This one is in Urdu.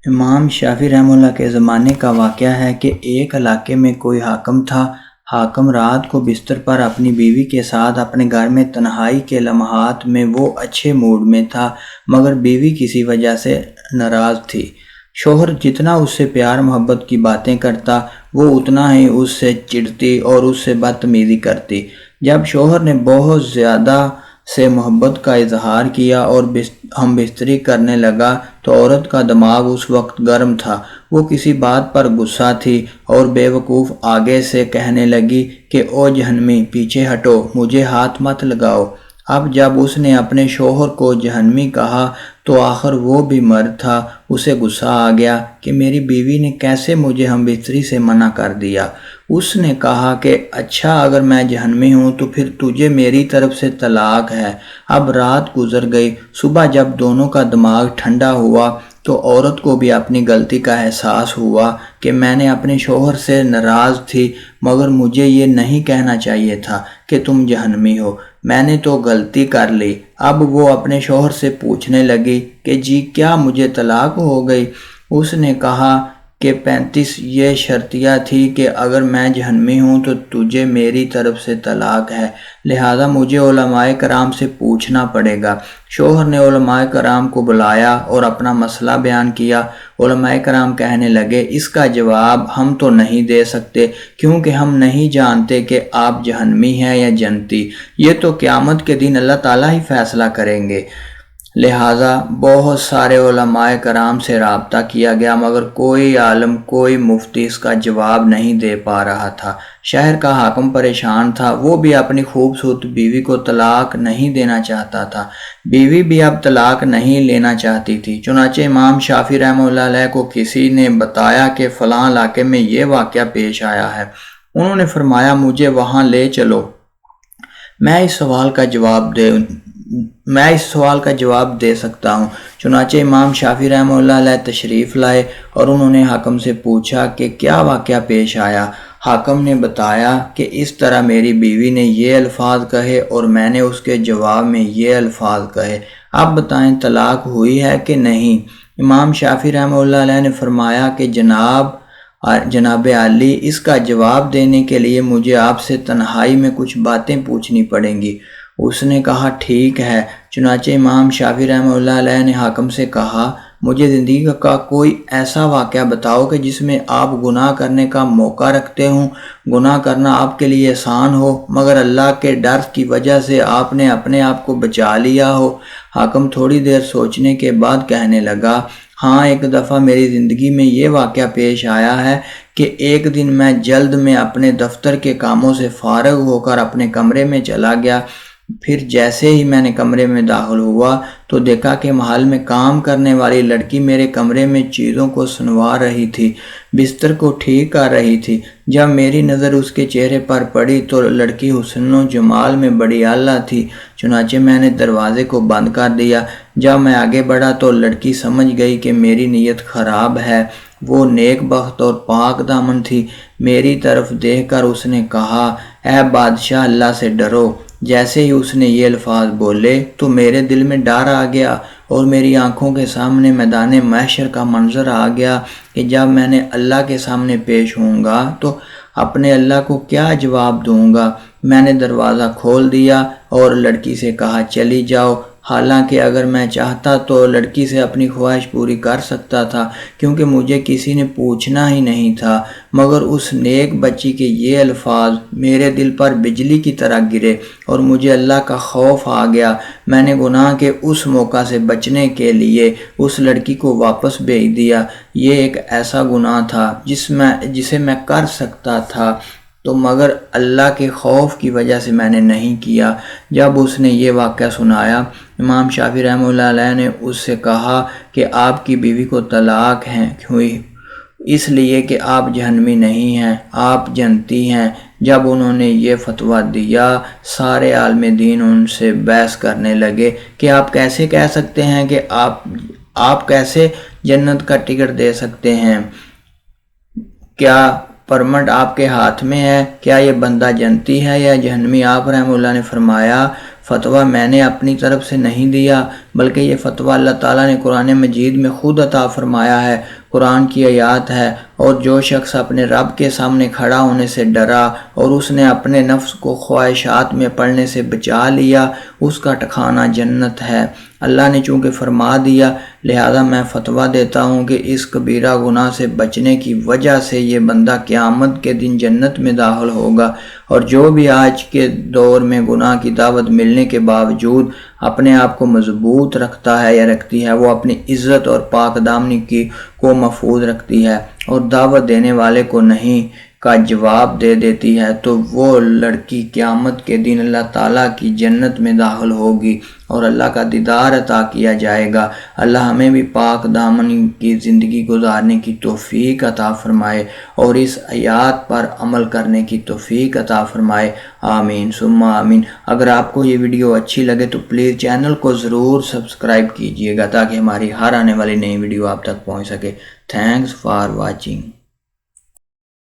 امام شافعی رحمہ اللہ کے زمانے کا واقعہ ہے کہ ایک علاقے میں کوئی حاکم تھا۔ حاکم رات کو بستر پر اپنی بیوی کے ساتھ اپنے گھر میں تنہائی کے لمحات میں وہ اچھے موڈ میں تھا، مگر بیوی کسی وجہ سے ناراض تھی۔ شوہر جتنا اس سے پیار محبت کی باتیں کرتا، وہ اتنا ہی اس سے چڑھتی اور اس سے بدتمیزی کرتی۔ جب شوہر نے بہت زیادہ سے محبت کا اظہار کیا اور ہم بستری کرنے لگا تو عورت کا دماغ اس وقت گرم تھا۔ وہ کسی بات پر غصہ تھی اور بے وقوف آگے سے کہنے لگی کہ او جہنمی، پیچھے ہٹو، مجھے ہاتھ مت لگاؤ۔ اب جب اس نے اپنے شوہر کو جہنمی کہا تو آخر وہ بھی مرد تھا، اسے غصہ آ گیا کہ میری بیوی نے کیسے مجھے ہم بستری سے منع کر دیا۔ اس نے کہا کہ اچھا، اگر میں جہنمی ہوں تو پھر تجھے میری طرف سے طلاق ہے۔ اب رات گزر گئی، صبح جب دونوں کا دماغ ٹھنڈا ہوا تو عورت کو بھی اپنی غلطی کا احساس ہوا کہ میں نے اپنے شوہر سے ناراض تھی، مگر مجھے یہ نہیں کہنا چاہیے تھا کہ تم جہنمی ہو، میں نے تو غلطی کر لی۔ اب وہ اپنے شوہر سے پوچھنے لگی کہ جی کیا مجھے طلاق ہو گئی؟ اس نے کہا کہ 35 یہ شرطیہ تھی کہ اگر میں جہنمی ہوں تو تجھے میری طرف سے طلاق ہے، لہذا مجھے علماء کرام سے پوچھنا پڑے گا۔ شوہر نے علماء کرام کو بلایا اور اپنا مسئلہ بیان کیا۔ علماء کرام کہنے لگے اس کا جواب ہم تو نہیں دے سکتے، کیونکہ ہم نہیں جانتے کہ آپ جہنمی ہیں یا جنتی، یہ تو قیامت کے دن اللہ تعالیٰ ہی فیصلہ کریں گے۔ لہٰذا بہت سارے علماء کرام سے رابطہ کیا گیا، مگر کوئی عالم، کوئی مفتی اس کا جواب نہیں دے پا رہا تھا۔ شہر کا حاکم پریشان تھا، وہ بھی اپنی خوبصورت بیوی کو طلاق نہیں دینا چاہتا تھا۔ بیوی بھی اب طلاق نہیں لینا چاہتی تھی۔ چنانچہ امام شافعی رحمہ اللہ علیہ کو کسی نے بتایا کہ فلاں علاقے میں یہ واقعہ پیش آیا ہے۔ انہوں نے فرمایا مجھے وہاں لے چلو، میں اس سوال کا جواب دے سکتا ہوں۔ چنانچہ امام شافعی رحمہ اللہ علیہ تشریف لائے اور انہوں نے حاکم سے پوچھا کہ کیا واقعہ پیش آیا۔ حاکم نے بتایا کہ اس طرح میری بیوی نے یہ الفاظ کہے اور میں نے اس کے جواب میں یہ الفاظ کہے، اب بتائیں طلاق ہوئی ہے کہ نہیں؟ امام شافعی رحمہ اللہ علیہ نے فرمایا کہ جناب عالی، اس کا جواب دینے کے لیے مجھے آپ سے تنہائی میں کچھ باتیں پوچھنی پڑیں گی۔ اس نے کہا ٹھیک ہے۔ چنانچہ امام شافعی رحمہ اللہ علیہ نے حاکم سے کہا مجھے زندگی کا کوئی ایسا واقعہ بتاؤ کہ جس میں آپ گناہ کرنے کا موقع رکھتے ہوں، گناہ کرنا آپ کے لیے آسان ہو، مگر اللہ کے ڈر کی وجہ سے آپ نے اپنے آپ کو بچا لیا ہو۔ حاکم تھوڑی دیر سوچنے کے بعد کہنے لگا ہاں، ایک دفعہ میری زندگی میں یہ واقعہ پیش آیا ہے کہ ایک دن میں جلد میں اپنے دفتر کے کاموں سے فارغ ہو کر اپنے کمرے میں چلا گیا۔ پھر جیسے ہی میں نے کمرے میں داخل ہوا تو دیکھا کہ محل میں کام کرنے والی لڑکی میرے کمرے میں چیزوں کو سنوار رہی تھی، بستر کو ٹھیک کر رہی تھی۔ جب میری نظر اس کے چہرے پر پڑی تو لڑکی حسن و جمال میں بڑی اعلیٰ تھی۔ چنانچہ میں نے دروازے کو بند کر دیا۔ جب میں آگے بڑھا تو لڑکی سمجھ گئی کہ میری نیت خراب ہے۔ وہ نیک بخت اور پاک دامن تھی۔ میری طرف دیکھ کر اس نے کہا اے بادشاہ، اللہ سے ڈرو۔ جیسے ہی اس نے یہ الفاظ بولے تو میرے دل میں ڈر آ گیا اور میری آنکھوں کے سامنے میدان محشر کا منظر آ گیا کہ جب میں نے اللہ کے سامنے پیش ہوں گا تو اپنے اللہ کو کیا جواب دوں گا۔ میں نے دروازہ کھول دیا اور لڑکی سے کہا چلی جاؤ۔ حالانکہ اگر میں چاہتا تو لڑکی سے اپنی خواہش پوری کر سکتا تھا، کیونکہ مجھے کسی نے پوچھنا ہی نہیں تھا، مگر اس نیک بچی کے یہ الفاظ میرے دل پر بجلی کی طرح گرے اور مجھے اللہ کا خوف آ گیا۔ میں نے گناہ کے اس موقع سے بچنے کے لیے اس لڑکی کو واپس بھیج دیا۔ یہ ایک ایسا گناہ تھا جسے میں کر سکتا تھا تو مگر اللہ کے خوف کی وجہ سے میں نے نہیں کیا۔ جب اس نے یہ واقعہ سنایا، امام شافعی رحمہ اللہ علیہ نے اس سے کہا کہ آپ کی بیوی کو طلاق ہوئی اس لیے کہ آپ جہنمی نہیں ہیں، آپ جنتی ہیں۔ جب انہوں نے یہ فتویٰ دیا، سارے عالم دین ان سے بحث کرنے لگے کہ آپ کیسے کہہ سکتے ہیں کہ آپ کیسے جنت کا ٹکٹ دے سکتے ہیں؟ کیا پرمٹ آپ کے ہاتھ میں ہے، کیا یہ بندہ جنتی ہے یا جہنمی؟ آپ رحمہ اللہ نے فرمایا فتویٰ میں نے اپنی طرف سے نہیں دیا، بلکہ یہ فتویٰ اللہ تعالیٰ نے قرآن مجید میں خود عطا فرمایا ہے، قرآن کی آیات ہے۔ اور جو شخص اپنے رب کے سامنے کھڑا ہونے سے ڈرا اور اس نے اپنے نفس کو خواہشات میں پڑنے سے بچا لیا، اس کا ٹھکانہ جنت ہے۔ اللہ نے چونکہ فرما دیا، لہذا میں فتویٰ دیتا ہوں کہ اس کبیرہ گناہ سے بچنے کی وجہ سے یہ بندہ قیامت کے دن جنت میں داخل ہوگا۔ اور جو بھی آج کے دور میں گناہ کی دعوت ملنے کے باوجود اپنے آپ کو مضبوط رکھتا ہے یا رکھتی ہے، وہ اپنی عزت اور پاک دامنی کو محفوظ رکھتی ہے اور دعوت دینے والے کو نہیں کا جواب دے دیتی ہے، تو وہ لڑکی قیامت کے دن اللہ تعالیٰ کی جنت میں داخل ہوگی اور اللہ کا دیدار عطا کیا جائے گا۔ اللہ ہمیں بھی پاک دامنی کی زندگی گزارنے کی توفیق عطا فرمائے اور اس آیات پر عمل کرنے کی توفیق عطا فرمائے، آمین ثم آمین۔ اگر آپ کو یہ ویڈیو اچھی لگے تو پلیز چینل کو ضرور سبسکرائب کیجئے گا تاکہ ہماری ہر آنے والی نئی ویڈیو آپ تک پہنچ سکے۔ Thanks for watching.